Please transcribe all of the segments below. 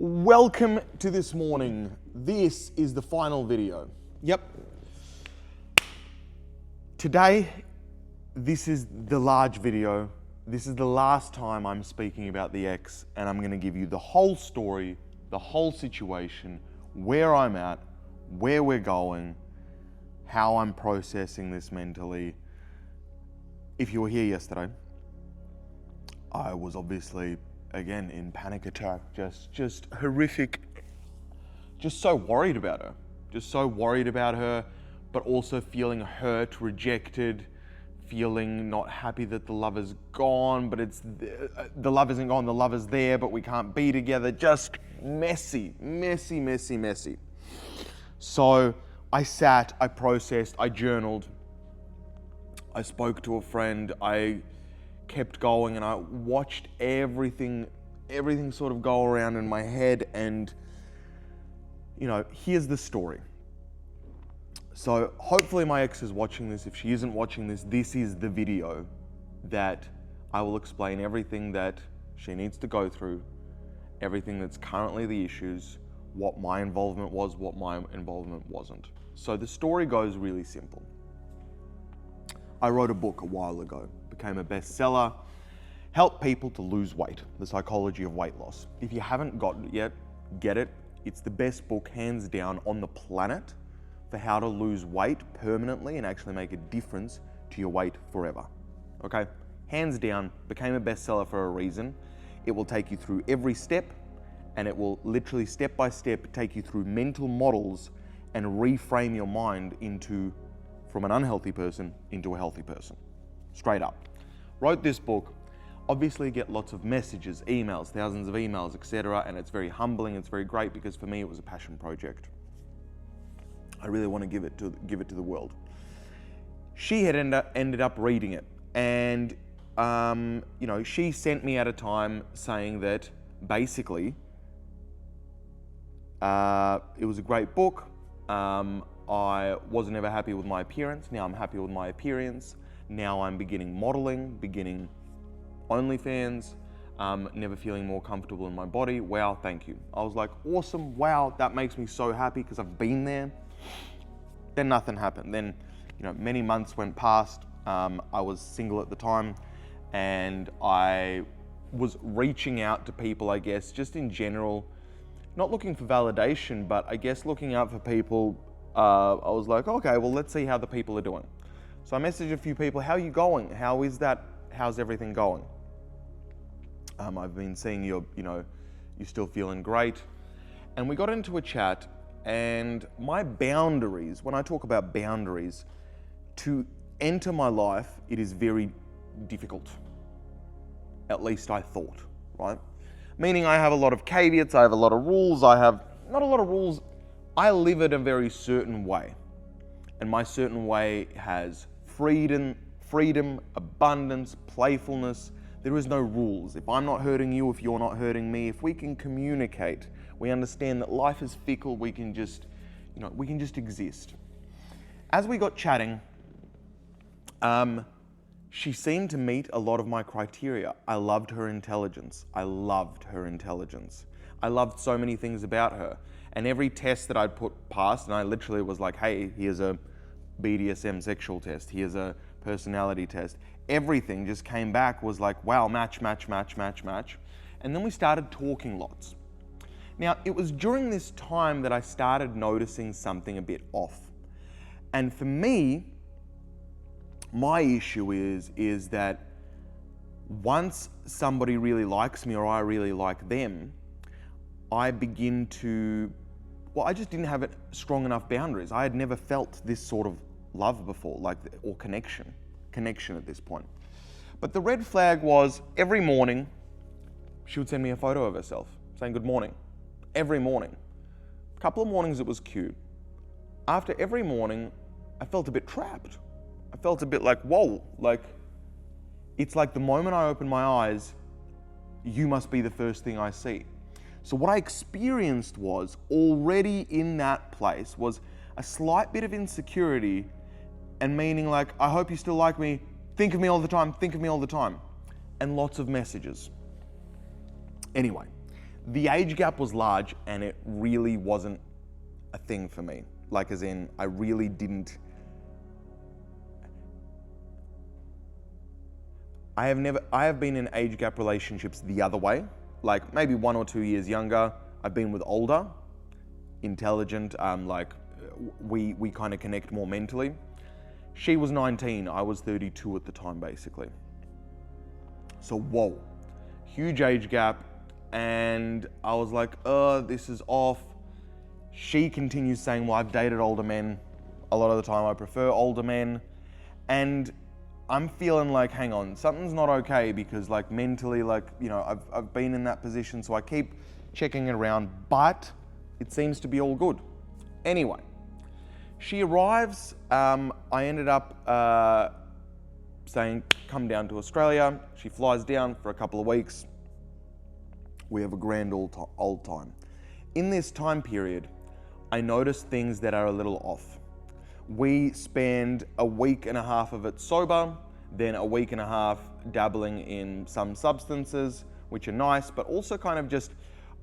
Welcome to this morning. This is the final video. Yep. Today, this is the large video. This is the last time I'm speaking about the ex, and I'm going to give you the whole story, the whole situation, where I'm at, where we're going, how I'm processing this mentally. If you were here yesterday, I was obviously, again, in panic attack, just horrific, just so worried about her, but also feeling hurt, rejected, feeling not happy that the love is gone, but the love isn't gone, the love is there, but we can't be together. Just messy. So I sat, I processed, I journaled, I spoke to a friend, I kept going, and I watched everything sort of go around in my head. And here's the story. So hopefully my ex is watching this. If she isn't watching this, this is the video that I will explain everything that she needs to go through, everything that's currently the issues, what my involvement was, what my involvement wasn't. So the story goes really simple. I wrote a book a while ago, became a bestseller, helped people to lose weight, The Psychology of Weight Loss. If you haven't gotten it yet, get it. It's the best book, hands down, on the planet for how to lose weight permanently and actually make a difference to your weight forever. Okay? Hands down, became a bestseller for a reason. It will take you through every step, and it will literally step by step take you through mental models and reframe your mind from an unhealthy person into a healthy person. Straight up. Wrote this book, obviously get lots of messages, emails, thousands of emails, etc. And it's very humbling, it's very great, because for me it was a passion project. I really want to give it to the world. She had ended up reading it, and she sent me at a time saying that basically it was a great book. I wasn't ever happy with my appearance. Now I'm happy with my appearance. Now I'm beginning modeling, beginning OnlyFans, never feeling more comfortable in my body. Wow, thank you. I was like, awesome, wow, that makes me so happy because I've been there. Then nothing happened. Then, many months went past. I was single at the time, and I was reaching out to people, I guess, just in general, not looking for validation, but I guess looking out for people. I was like, okay, well, let's see how the people are doing. So I messaged a few people, how are you going? How is that? How's everything going? I've been seeing you're still feeling great. And we got into a chat, and my boundaries, when I talk about boundaries, to enter my life, it is very difficult. At least I thought, right? Meaning I have a lot of caveats, I have a lot of rules, not a lot of rules, I live it a very certain way. And my certain way has freedom, abundance, playfulness. There is no rules. If I'm not hurting you, if you're not hurting me, if we can communicate, we understand that life is fickle, we can just exist. As we got chatting, she seemed to meet a lot of my criteria. I loved her intelligence. I loved so many things about her. And every test that I'd put past, and I literally was like, hey, here's a BDSM sexual test, here's a personality test. Everything just came back, was like, wow, match. And then we started talking lots. Now, it was during this time that I started noticing something a bit off. And for me, my issue is that once somebody really likes me or I really like them, I begin to, I just didn't have strong enough boundaries. I had never felt this sort of love before, or connection at this point. But the red flag was every morning, she would send me a photo of herself saying good morning. Every morning. A couple of mornings it was cute. After every morning, I felt a bit trapped. I felt a bit like, whoa, it's like the moment I open my eyes, you must be the first thing I see. So what I experienced was, already in that place, was a slight bit of insecurity, and meaning like, I hope you still like me, think of me all the time, and lots of messages. Anyway, the age gap was large and it really wasn't a thing for me. Like, as in, I really didn't. I have been in age gap relationships the other way, like maybe 1 or 2 years younger. I've been with older, intelligent, like we kind of connect more mentally. She was 19, I was 32 at the time, basically. So, whoa, huge age gap. And I was like, this is off. She continues saying, well, I've dated older men. A lot of the time I prefer older men. And I'm feeling like, hang on, something's not okay, because like mentally, like, you know, I've been in that position, so I keep checking it around, but it seems to be all good. Anyway, she arrives. I ended up saying, come down to Australia. She flies down for a couple of weeks. We have a grand old time. In this time period, I noticed things that are a little off. We spend a week and a half of it sober, then a week and a half dabbling in some substances, which are nice, but also kind of just,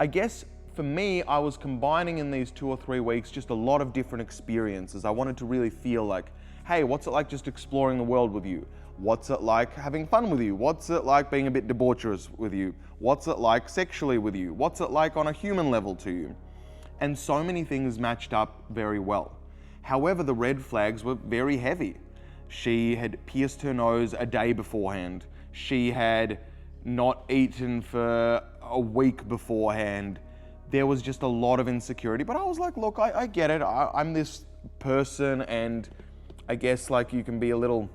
I guess for me, I was combining in these 2 or 3 weeks just a lot of different experiences. I wanted to really feel like, hey, what's it like just exploring the world with you? What's it like having fun with you? What's it like being a bit debaucherous with you? What's it like sexually with you? What's it like on a human level to you? And so many things matched up very well. However, the red flags were very heavy. She had pierced her nose a day beforehand. She had not eaten for a week beforehand. There was just a lot of insecurity, but I was like, look, I get it. I'm this person, and I guess like you can be a little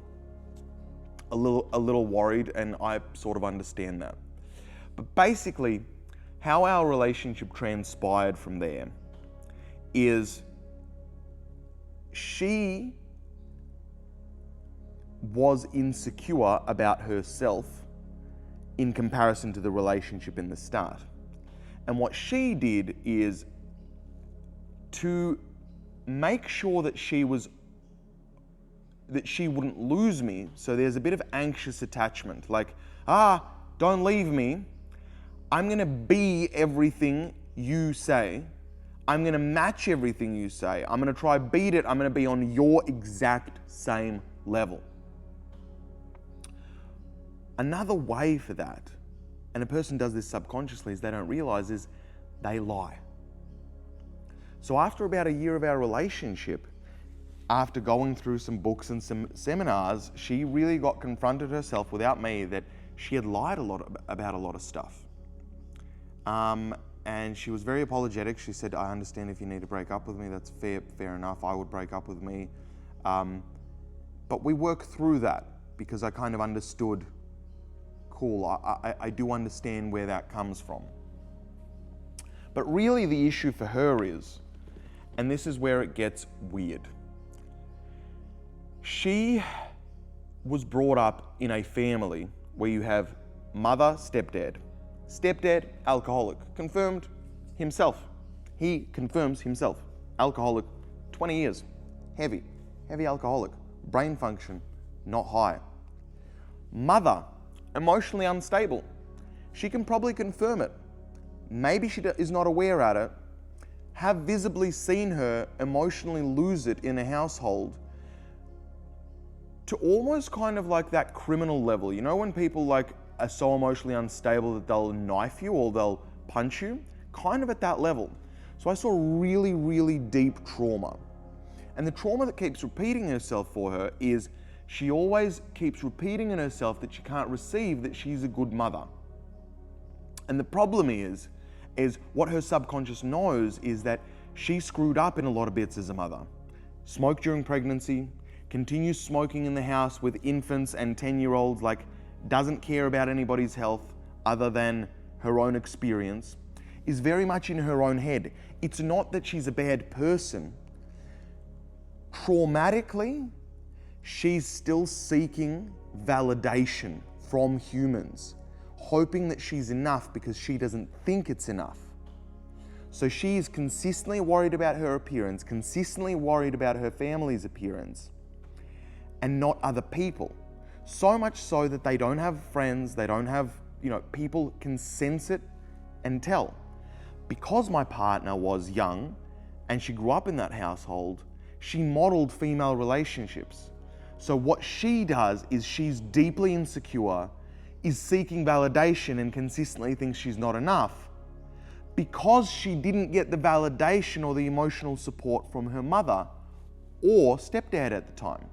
worried, and I sort of understand that. But basically, how our relationship transpired from there is she was insecure about herself in comparison to the relationship in the start. And what she did is to make sure that she wouldn't lose me. So there's a bit of anxious attachment, like, don't leave me. I'm gonna be everything you say. I'm gonna match everything you say. I'm gonna try beat it. I'm gonna be on your exact same level. Another way for that, and a person does this subconsciously, is they don't realize, is they lie. So after about a year of our relationship, after going through some books and some seminars, she really got confronted herself without me that she had lied about a lot of stuff. And she was very apologetic. She said, I understand if you need to break up with me, that's fair enough. I would break up with me. But we worked through that because I kind of understood, cool, I do understand where that comes from. But really the issue for her is, and this is where it gets weird, she was brought up in a family where you have mother, stepdad. Stepdad, alcoholic, confirmed himself. He confirms himself. Alcoholic, 20 years, heavy alcoholic, brain function, not high. Mother, emotionally unstable. She can probably confirm it. Maybe she is not aware at it. Have visibly seen her emotionally lose it in a household to almost kind of like that criminal level. You know when people like are so emotionally unstable that they'll knife you or they'll punch you? Kind of at that level. So I saw really, really deep trauma. And the trauma that keeps repeating herself for her is she always keeps repeating in herself that she can't receive that she's a good mother. And the problem is what her subconscious knows is that she screwed up in a lot of bits as a mother. Smoked during pregnancy, continues smoking in the house with infants and 10-year-olds, like doesn't care about anybody's health other than her own experience, is very much in her own head. It's not that she's a bad person. Traumatically, she's still seeking validation from humans, hoping that she's enough because she doesn't think it's enough. So she is consistently worried about her appearance, consistently worried about her family's appearance, and not other people. So much so that they don't have friends, they don't have, people can sense it and tell. because my partner was young and she grew up in that household, she modeled female relationships. So what she does is she's deeply insecure, is seeking validation and consistently thinks she's not enough because she didn't get the validation or the emotional support from her mother or stepdad at the time.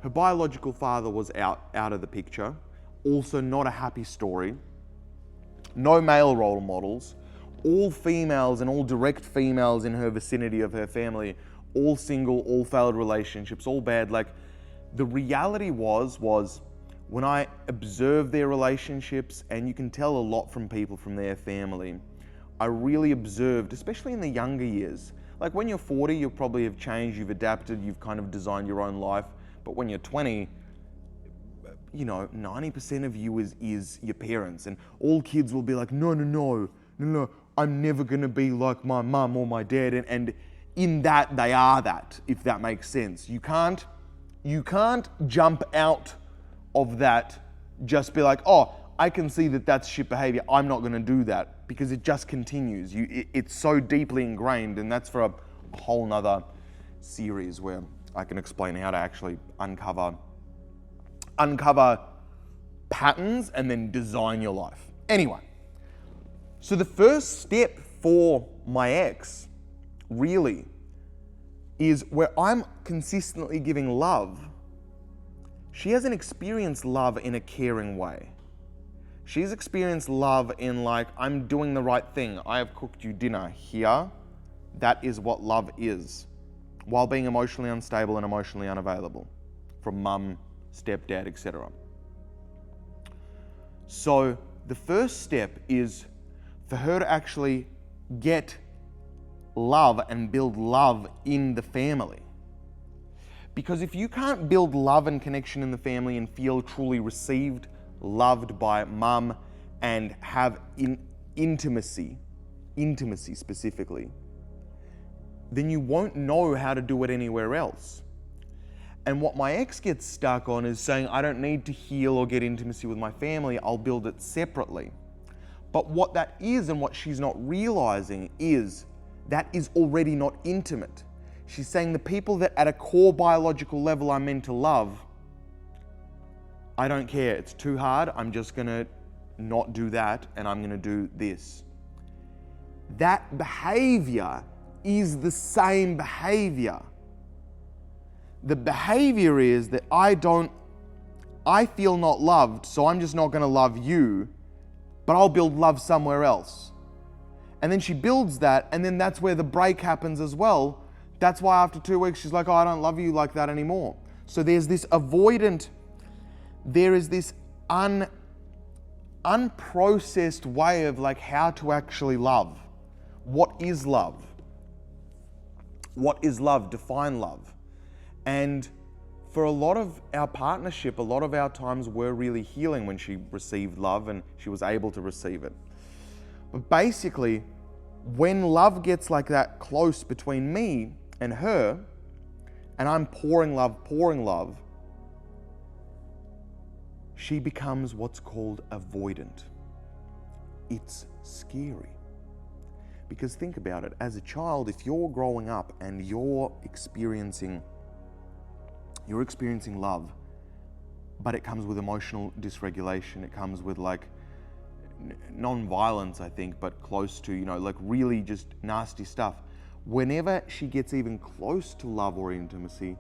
Her biological father was out of the picture, also not a happy story, no male role models, all females and all direct females in her vicinity of her family, all single, all failed relationships, all bad. Like, the reality was when I observed their relationships, and you can tell a lot from people from their family, I really observed, especially in the younger years. Like when you're 40, you probably have changed, you've adapted, you've kind of designed your own life. But when you're 20, 90% of you is your parents, and all kids will be like, no, I'm never gonna be like my mum or my dad. And in that, they are that, if that makes sense. You can't jump out of that, just be like, oh, I can see that that's shit behavior, I'm not gonna do that, because it just continues. It's so deeply ingrained, and that's for a whole nother series where I can explain how to actually uncover patterns and then design your life. Anyway, so the first step for my ex really is where I'm consistently giving love. She hasn't experienced love in a caring way. She's experienced love in like, I'm doing the right thing. I have cooked you dinner here. That is what love is, while being emotionally unstable and emotionally unavailable from mum, stepdad, etc. So the first step is for her to actually get love and build love in the family. Because if you can't build love and connection in the family and feel truly received, loved by mum, and have intimacy specifically, then you won't know how to do it anywhere else. And what my ex gets stuck on is saying, I don't need to heal or get intimacy with my family, I'll build it separately. But what that is, and what she's not realizing, is that is already not intimate. She's saying the people that at a core biological level I'm meant to love, I don't care, it's too hard, I'm just gonna not do that and I'm gonna do this. That behavior is the same behavior. The behavior is that I feel not loved, so I'm just not gonna love you, but I'll build love somewhere else. And then she builds that, and then that's where the break happens as well. That's why after 2 weeks, she's like, oh, I don't love you like that anymore. So there's this avoidant, there is this unprocessed way of like how to actually love. What is love? What is love? Define love. And for a lot of our partnership, a lot of our times were really healing when she received love and she was able to receive it. But basically, when love gets like that close between me and her, and I'm pouring love, she becomes what's called avoidant. It's scary. Because think about it, as a child, if you're growing up and you're experiencing love, but it comes with emotional dysregulation, it comes with like non-violence, I think, but close to, like really just nasty stuff. Whenever she gets even close to love or intimacy,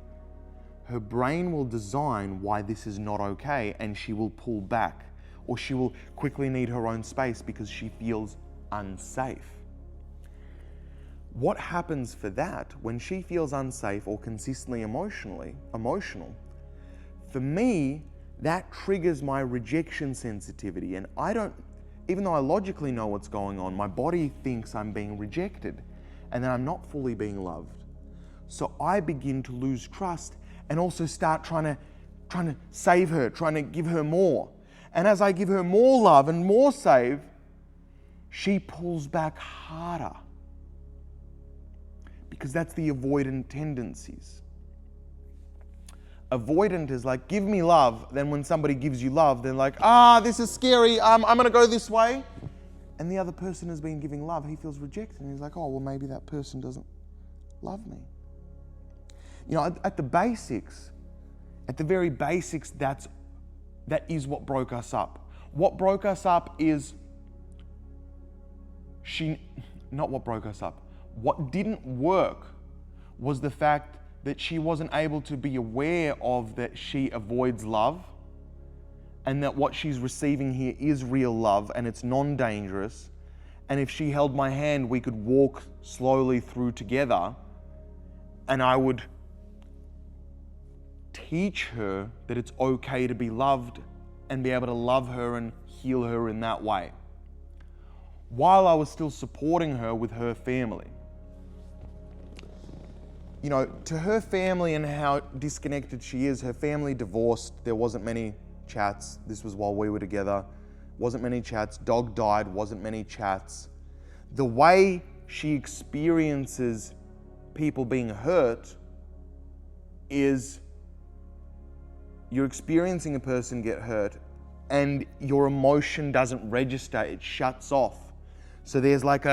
her brain will design why this is not okay, and she will pull back, or she will quickly need her own space because she feels unsafe. What happens for that when she feels unsafe or consistently emotional? For me, that triggers my rejection sensitivity, and even though I logically know what's going on, my body thinks I'm being rejected and that I'm not fully being loved. So I begin to lose trust and also start trying to save her, trying to give her more. And as I give her more love and more save, she pulls back harder. Because that's the avoidant tendencies. Avoidant is like, give me love. Then when somebody gives you love, they're like, this is scary. I'm going to go this way. and the other person has been giving love, he feels rejected, and he's like, oh, well, maybe that person doesn't love me. You know, at the basics, at the very basics, that is what broke us up. What broke us up is not what broke us up. What didn't work was the fact that she wasn't able to be aware of that she avoids love, and that what she's receiving here is real love and it's non-dangerous. And if she held my hand, we could walk slowly through together, and I would teach her that it's okay to be loved and be able to love her and heal her in that way, while I was still supporting her with her family. You know, to her family and how disconnected she is, her family divorced, there wasn't many chats. This was while we were together. Wasn't many chats. Dog died, wasn't many chats. The way she experiences people being hurt is you're experiencing a person get hurt and your emotion doesn't register, it shuts off. So there's like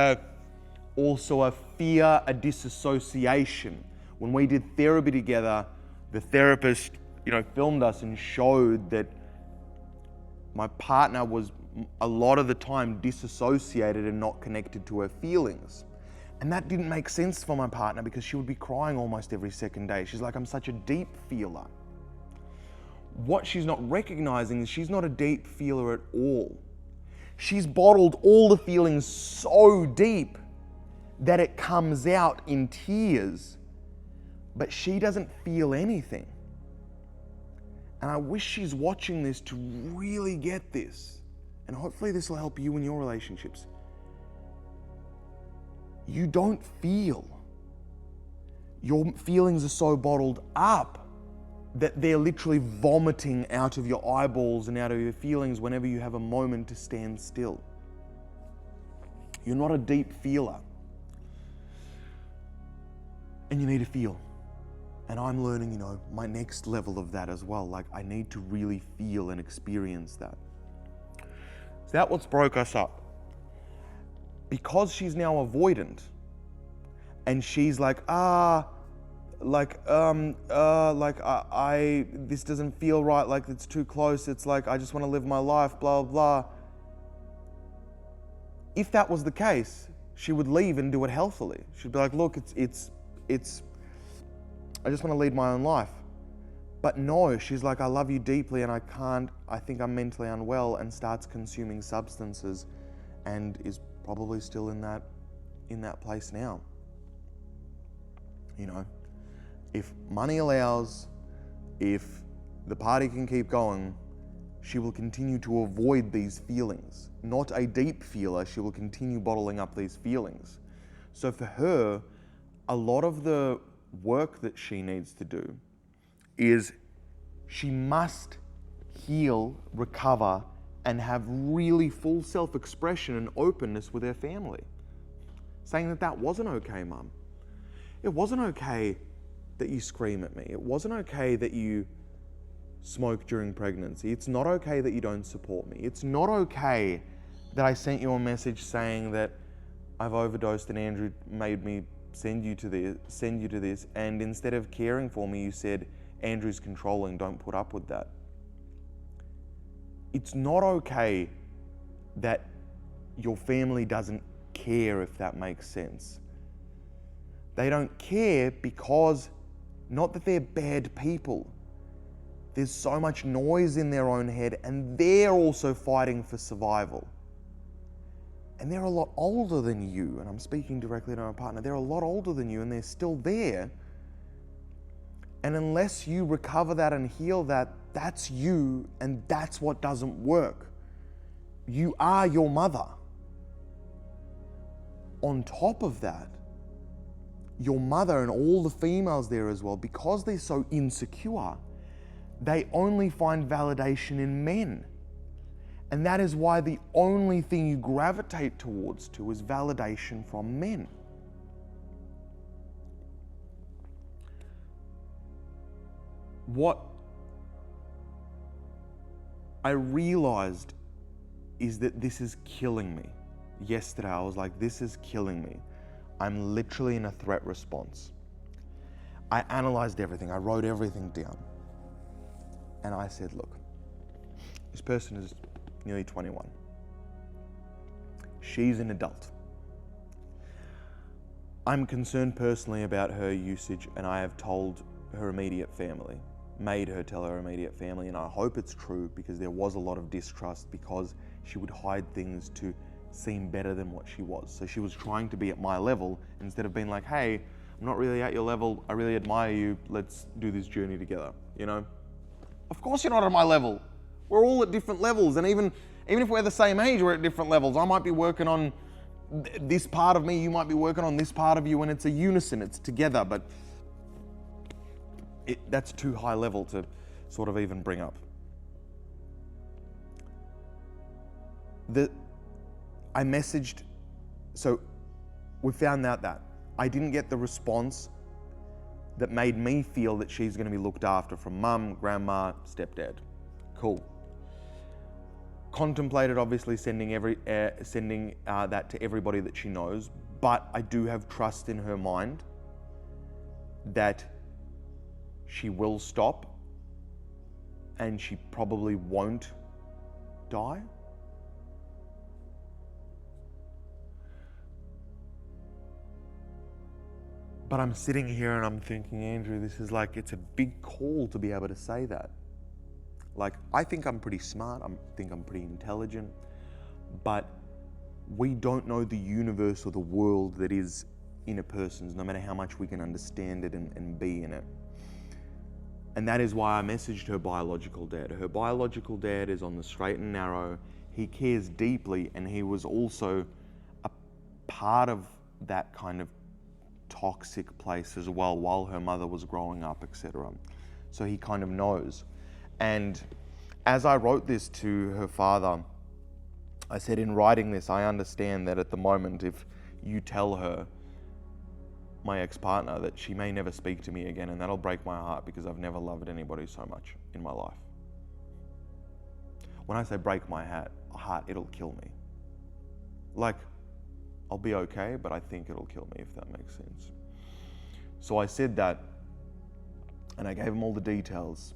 also a fear, a disassociation. When we did therapy together, the therapist, filmed us and showed that my partner was a lot of the time disassociated and not connected to her feelings. And that didn't make sense for my partner because she would be crying almost every second day. She's like, I'm such a deep feeler. What she's not recognizing is she's not a deep feeler at all. She's bottled all the feelings so deep that it comes out in tears, but she doesn't feel anything. And I wish she's watching this to really get this. And hopefully this will help you in your relationships. You don't feel. Your feelings are so bottled up that they're literally vomiting out of your eyeballs and out of your feelings whenever you have a moment to stand still. You're not a deep feeler. And you need to feel. And I'm learning, my next level of that as well. Like, I need to really feel and experience that. So that's what's broke us up. Because she's now avoidant, and she's like, this doesn't feel right, like it's too close, it's like, I just want to live my life, blah, blah. If that was the case, she would leave and do it healthily. She'd be like, look, it's I just want to lead my own life. But no, she's like, I love you deeply and I think I'm mentally unwell, and starts consuming substances and is probably still in that place now. If money allows, if the party can keep going, she will continue to avoid these feelings. Not a deep feeler, she will continue bottling up these feelings. So for her, a lot of the work that she needs to do is she must heal, recover, and have really full self-expression and openness with her family. Saying that wasn't okay, Mum. It wasn't okay that you scream at me. It wasn't okay that you smoke during pregnancy. It's not okay that you don't support me. It's not okay that I sent you a message saying that I've overdosed and Andrew made me send you to this, and instead of caring for me, you said, Andrew's controlling, don't put up with that. It's not okay that your family doesn't care, if that makes sense. They don't care because, not that they're bad people. There's so much noise in their own head, and they're also fighting for survival. And they're a lot older than you, and I'm speaking directly to my partner. They're a lot older than you, and they're still there. And unless you recover that and heal that, that's you, and that's what doesn't work. You are your mother. On top of that, your mother and all the females there as well, because they're so insecure, they only find validation in men. And that is why the only thing you gravitate towards is validation from men. What I realized is that this is killing me. yesterday, I was like, this is killing me. I'm literally in a threat response. I analyzed everything. I wrote everything down. And I said, look, this person is nearly 21. She's an adult. I'm concerned personally about her usage, and I have told her immediate family, made her tell her immediate family, and I hope it's true, because there was a lot of distrust because she would hide things to seem better than what she was. So she was trying to be at my level instead of being like, hey, I'm not really at your level, I really admire you, let's do this journey together, you know? Of course you're not at my level. We're all at different levels, and even if we're the same age, we're at different levels. I might be working on this part of me, you might be working on this part of you, and it's a unison, it's together, but that's too high level to sort of even bring up. I messaged, so we found out that I didn't get the response that made me feel that she's going to be looked after from mum, grandma, stepdad. Cool. Contemplated obviously sending that to everybody that she knows, but I do have trust in her mind that she will stop and she probably won't die. But I'm sitting here and I'm thinking, Andrew, this is like, it's a big call to be able to say that. Like, I think I'm pretty smart, I think I'm pretty intelligent, but we don't know the universe or the world that is in a person's, no matter how much we can understand it and be in it. And that is why I messaged her biological dad. Her biological dad is on the straight and narrow. He cares deeply, and he was also a part of that kind of toxic place as well while her mother was growing up, etc. So he kind of knows. And as I wrote this to her father, I said, in writing this, I understand that at the moment, if you tell her, my ex-partner, that she may never speak to me again, and that'll break my heart because I've never loved anybody so much in my life. When I say break my heart, it'll kill me. Like, I'll be okay, but I think it'll kill me, if that makes sense. So I said that, and I gave him all the details,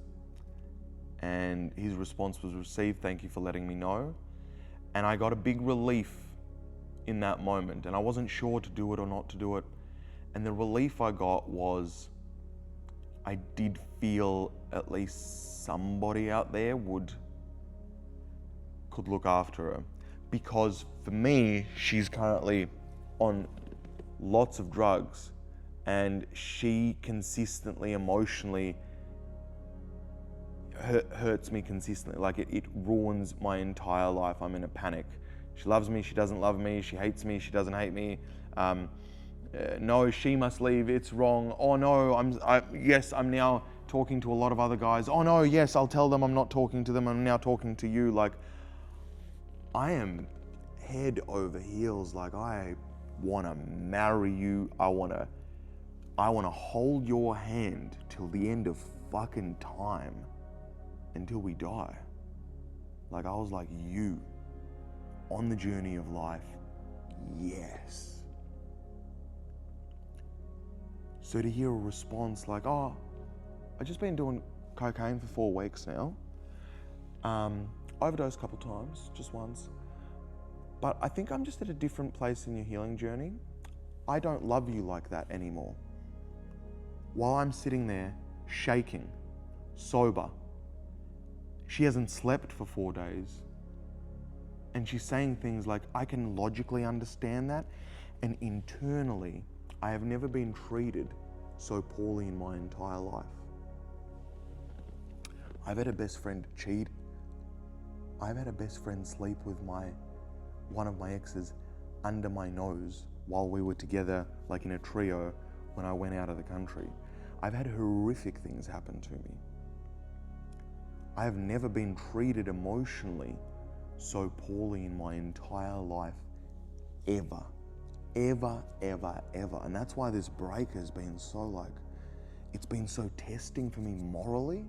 and his response was received, thank you for letting me know. And I got a big relief in that moment, and I wasn't sure to do it or not to do it. And the relief I got was, I did feel at least somebody out there could look after her. Because for me, she's currently on lots of drugs, and she consistently, emotionally hurts me consistently. Like it ruins my entire life. I'm in a panic. She loves me, she doesn't love me, she hates me, she doesn't hate me. No, she must leave, it's wrong. Oh no, I'm now talking to a lot of other guys. Oh no, yes, I'll tell them I'm not talking to them, I'm now talking to you. Like, I am head over heels. Like, I want to marry you. I want to hold your hand till the end of fucking time, until we die. Like, I was like, you on the journey of life, yes. So to hear a response like, oh, I've just been doing cocaine for 4 weeks now. Overdosed a couple times, just once. But I think I'm just at a different place in your healing journey. I don't love you like that anymore. While I'm sitting there, shaking, sober, she hasn't slept for 4 days. And she's saying things like, I can logically understand that. And internally, I have never been treated so poorly in my entire life. I've had a best friend cheat. I've had a best friend sleep with one of my exes under my nose while we were together, like in a trio, when I went out of the country. I've had horrific things happen to me. I have never been treated emotionally so poorly in my entire life, ever. Ever, ever, ever. And that's why this break has been so it's been so testing for me morally,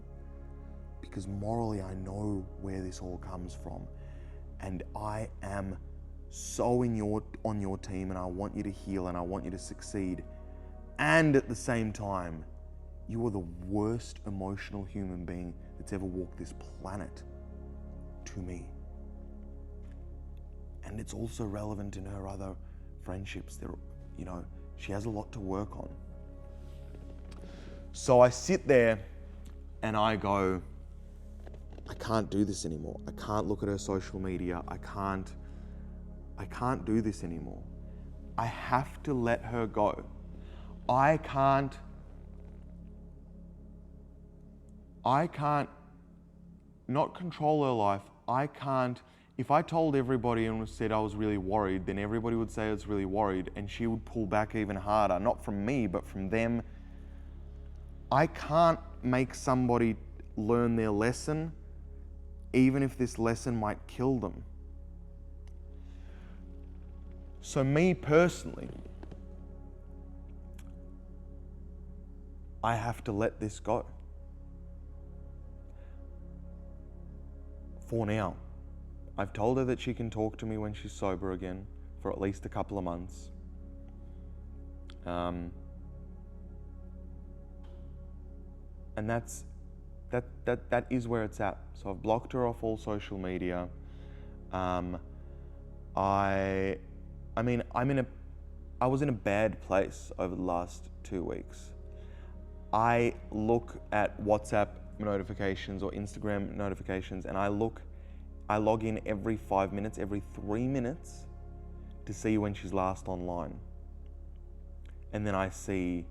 because morally I know where this all comes from. And I am so on your team, and I want you to heal and I want you to succeed. And at the same time, you are the worst emotional human being that's ever walked this planet to me. And it's also relevant in her other friendships. She has a lot to work on. So I sit there and I go, I can't do this anymore. I can't look at her social media. I can't do this anymore. I have to let her go. I can't not control her life. If I told everybody and said I was really worried, then everybody would say I was really worried, and she would pull back even harder, not from me, but from them. I can't make somebody learn their lesson, even if this lesson might kill them. So me personally, I have to let this go. For now. I've told her that she can talk to me when she's sober again for at least a couple of months. And that is where it's at. So I've blocked her off all social media. I was in a bad place over the last 2 weeks. I look at WhatsApp notifications or Instagram notifications, and I log in every 5 minutes, every 3 minutes to see when she's last online. And then I see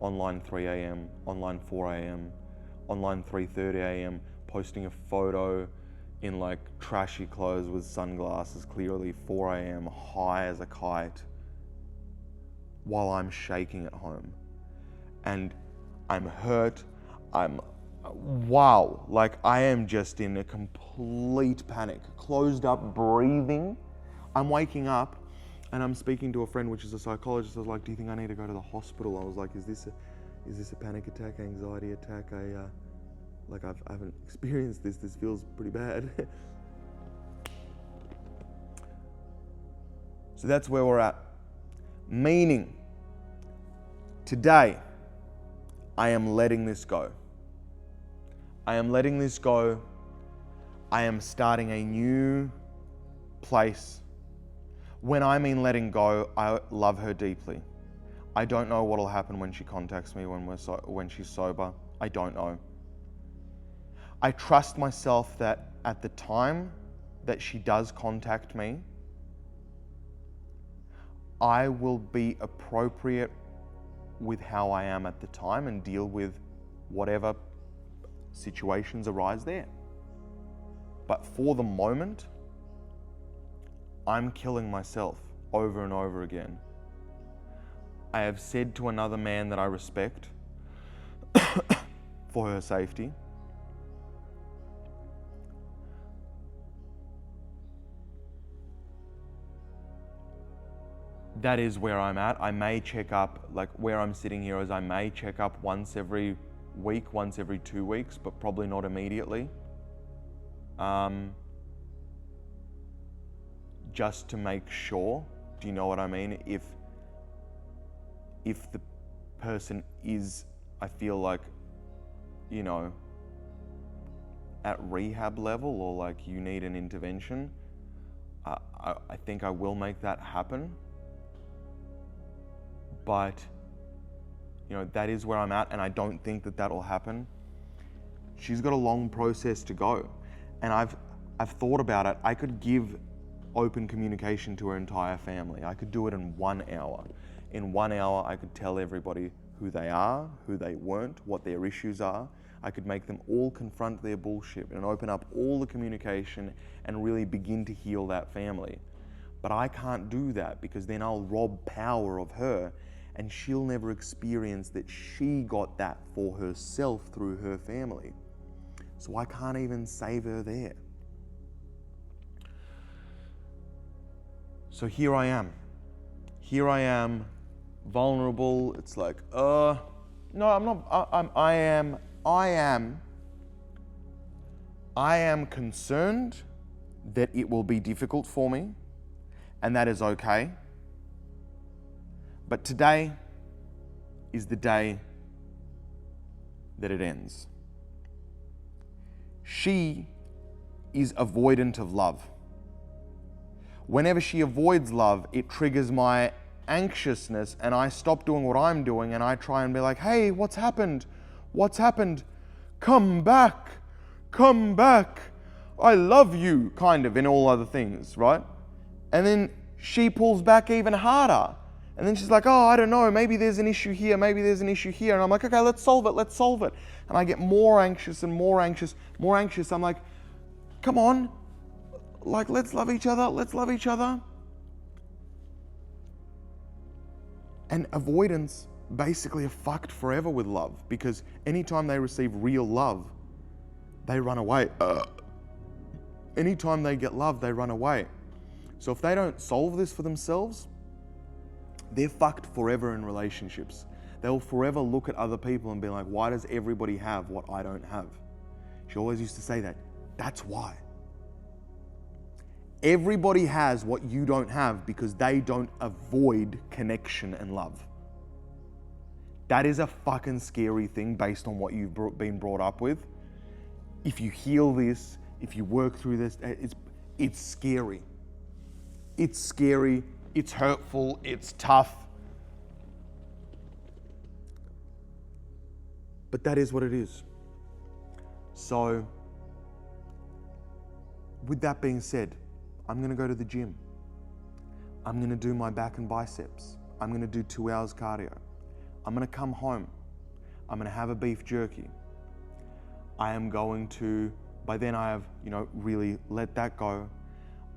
online 3 a.m., online 4 a.m., online 3:30 a.m., posting a photo in like trashy clothes with sunglasses, clearly 4 a.m., high as a kite, while I'm shaking at home. And I'm hurt, I am just in a complete panic, closed up, breathing. I'm waking up and I'm speaking to a friend, which is a psychologist. I was like, do you think I need to go to the hospital? I was like, is this a panic attack, anxiety attack? I haven't experienced this. This feels pretty bad. So that's where we're at. Meaning, today, I am letting this go. I am letting this go. I am starting a new place. When I mean letting go, I love her deeply. I don't know what'll happen when she contacts me when she's sober. I don't know. I trust myself that at the time that she does contact me, I will be appropriate with how I am at the time and deal with whatever situations arise there. But for the moment, I'm killing myself over and over again. I have said to another man that I respect for her safety, that is where I'm at. I may check up, like where I'm sitting here is I may check up once every week, once every 2 weeks, but probably not immediately. Just to make sure, do you know what I mean? If the person is, I feel like, at rehab level or like you need an intervention, I think I will make that happen. But, that is where I'm at, and I don't think that that'll happen. She's got a long process to go, and I've thought about it. I could give open communication to her entire family. I could do it in 1 hour. In 1 hour, I could tell everybody who they are, who they weren't, what their issues are. I could make them all confront their bullshit and open up all the communication and really begin to heal that family. But I can't do that because then I'll rob power of her, and she'll never experience that she got that for herself through her family. So I can't even save her there. So here I am. Here I am, vulnerable. It's like, no, I'm not. I am concerned that it will be difficult for me. and that is okay. But today is the day that it ends. She is avoidant of love. Whenever she avoids love, it triggers my anxiousness, and I stop doing what I'm doing and I try and be like, hey, what's happened? What's happened? Come back. Come back. I love you, kind of, in all other things, right? And then she pulls back even harder. And then she's like, oh, I don't know, maybe there's an issue here, maybe there's an issue here. And I'm like, okay, let's solve it. And I get more anxious and more anxious. I'm like, come on, like, let's love each other. And avoidance basically are fucked forever with love, because anytime they receive real love, they run away. Anytime they get love, they run away. So if they don't solve this for themselves, they're fucked forever in relationships. They'll forever look at other people and be like, why does everybody have what I don't have? She always used to say that. That's why. Everybody has what you don't have because they don't avoid connection and love. That is a fucking scary thing based on what you've been brought up with. If you heal this, if you work through this, it's scary. It's scary, it's hurtful, it's tough. But that is what it is. So, with that being said, I'm gonna go to the gym. I'm gonna do my back and biceps. I'm gonna do 2 hours cardio. I'm gonna come home. I'm gonna have a beef jerky. I am going to, by then I have, really let that go.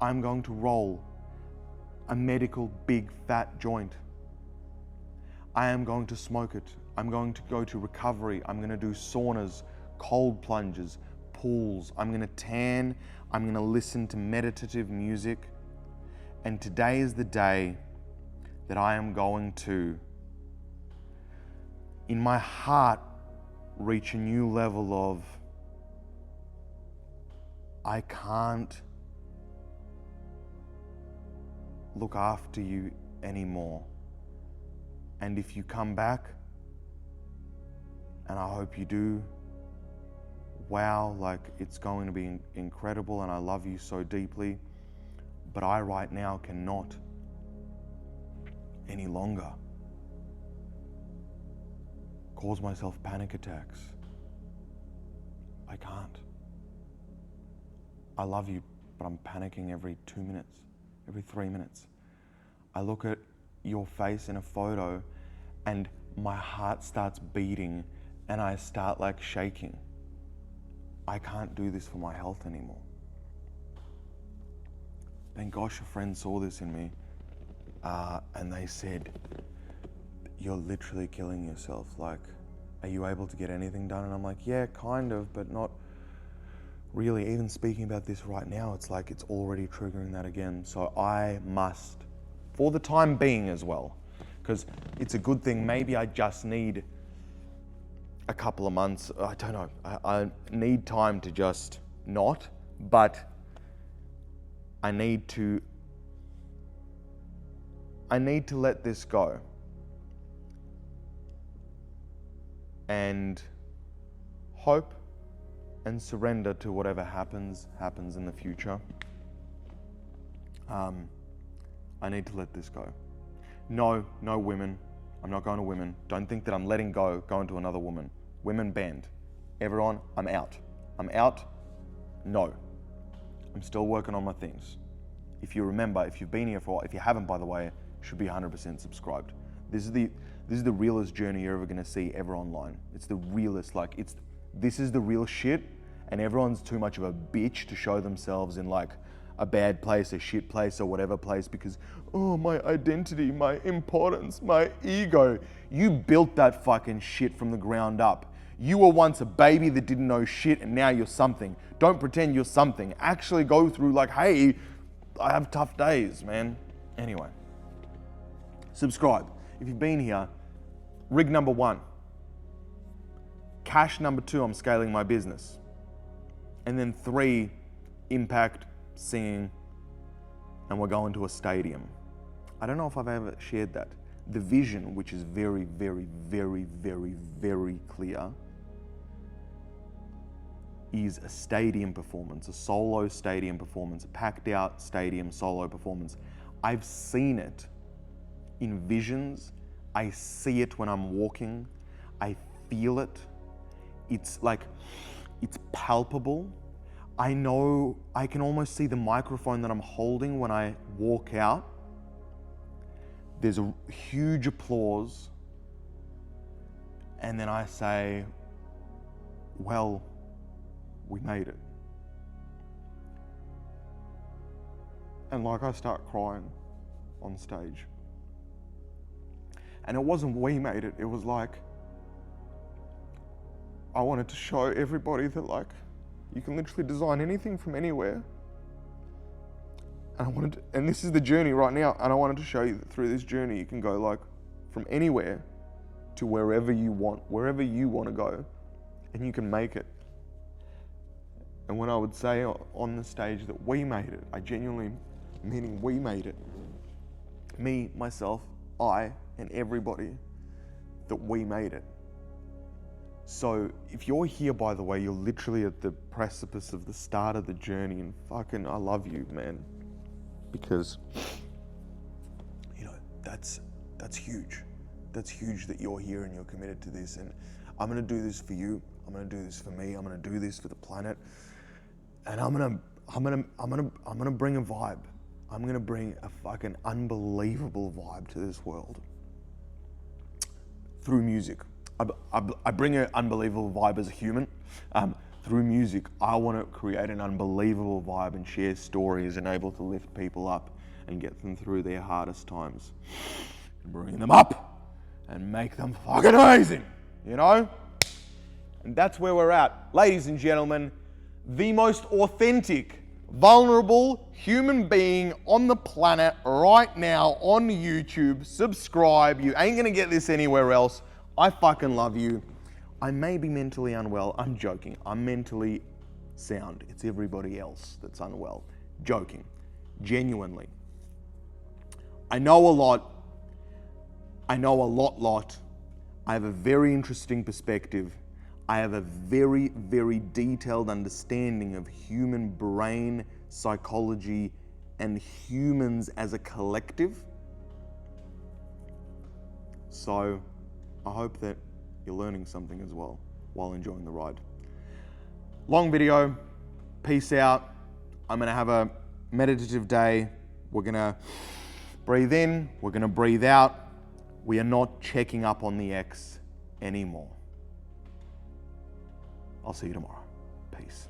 I'm going to roll a medical big fat joint. I am going to smoke it. I'm going to go to recovery. I'm going to do saunas, cold plunges, pools. I'm going to tan. I'm going to listen to meditative music. And today is the day that I am going to, in my heart, reach a new level of, I can't look after you anymore. And if you come back, and I hope you do, wow, like, it's going to be incredible, and I love you so deeply, but I right now cannot any longer cause myself panic attacks. I can't. I love you, but I'm panicking every 2 minutes, every 3 minutes. I look at your face in a photo and my heart starts beating and I start like shaking. I can't do this for my health anymore. Thank gosh a friend saw this in me and they said, you're literally killing yourself. Like, are you able to get anything done? And I'm like, yeah, kind of, but not really. Even speaking about this right now, it's like it's already triggering that again. So I must, for the time being as well, because it's a good thing, maybe I just need a couple of months, I don't know, I need time to just not, but I need to let this go. And hope and surrender to whatever happens in the future. I need to let this go. No women. I'm not going to women. Don't think that I'm letting go, going to another woman. Women banned. Everyone, I'm out. I'm out. No. I'm still working on my things. If you remember, if you've been here for a while, if you haven't, by the way, you should be 100% subscribed. This is the realest journey you're ever going to see ever online. It's the realest, this is the real shit, and everyone's too much of a bitch to show themselves in like a bad place, a shit place, or whatever place because, oh, my identity, my importance, my ego. You built that fucking shit from the ground up. You were once a baby that didn't know shit and now you're something. Don't pretend you're something. Actually go through like, hey, I have tough days, man. Anyway, subscribe. If you've been here, rig number 1. Cash number 2, I'm scaling my business. And then 3, impact, singing, and we're going to a stadium. I don't know if I've ever shared that. The vision, which is very, very, very, very, very clear, is a stadium performance, a solo stadium performance, a packed out stadium solo performance. I've seen it in visions. I see it when I'm walking. I feel it. It's like, it's palpable. I know, I can almost see the microphone that I'm holding when I walk out. There's a huge applause. And then I say, well, we made it. And like I start crying on stage. And it wasn't we made it, it was like, I wanted to show everybody that like, you can literally design anything from anywhere. And and this is the journey right now, and I wanted to show you that through this journey, you can go like from anywhere to wherever you want to go, and you can make it. And when I would say on the stage that we made it, I genuinely, meaning we made it. Me, myself, I, and everybody, that we made it. So if you're here, by the way, you're literally at the precipice of the start of the journey, and fucking, I love you, man. Because, you know, that's huge. That's huge that you're here and you're committed to this. And I'm gonna do this for you. I'm gonna do this for me. I'm gonna do this for the planet. And I'm gonna bring a vibe. I'm gonna bring a fucking unbelievable vibe to this world through music. I bring an unbelievable vibe as a human. Through music, I want to create an unbelievable vibe and share stories and able to lift people up and get them through their hardest times and bring them up and make them fucking amazing, you know? And that's where we're at. Ladies and gentlemen, the most authentic, vulnerable human being on the planet right now on YouTube. Subscribe. You ain't gonna get this anywhere else. I fucking love you. I may be mentally unwell. I'm joking. I'm mentally sound. It's everybody else that's unwell. Joking. Genuinely. I know a lot. I know a lot. I have a very interesting perspective. I have a very, very detailed understanding of human brain, psychology, and humans as a collective. So I hope that you're learning something as well while enjoying the ride. Long video. Peace out. I'm gonna have a meditative day. We're gonna breathe in. We're gonna breathe out. We are not checking up on the ex anymore. I'll see you tomorrow. Peace.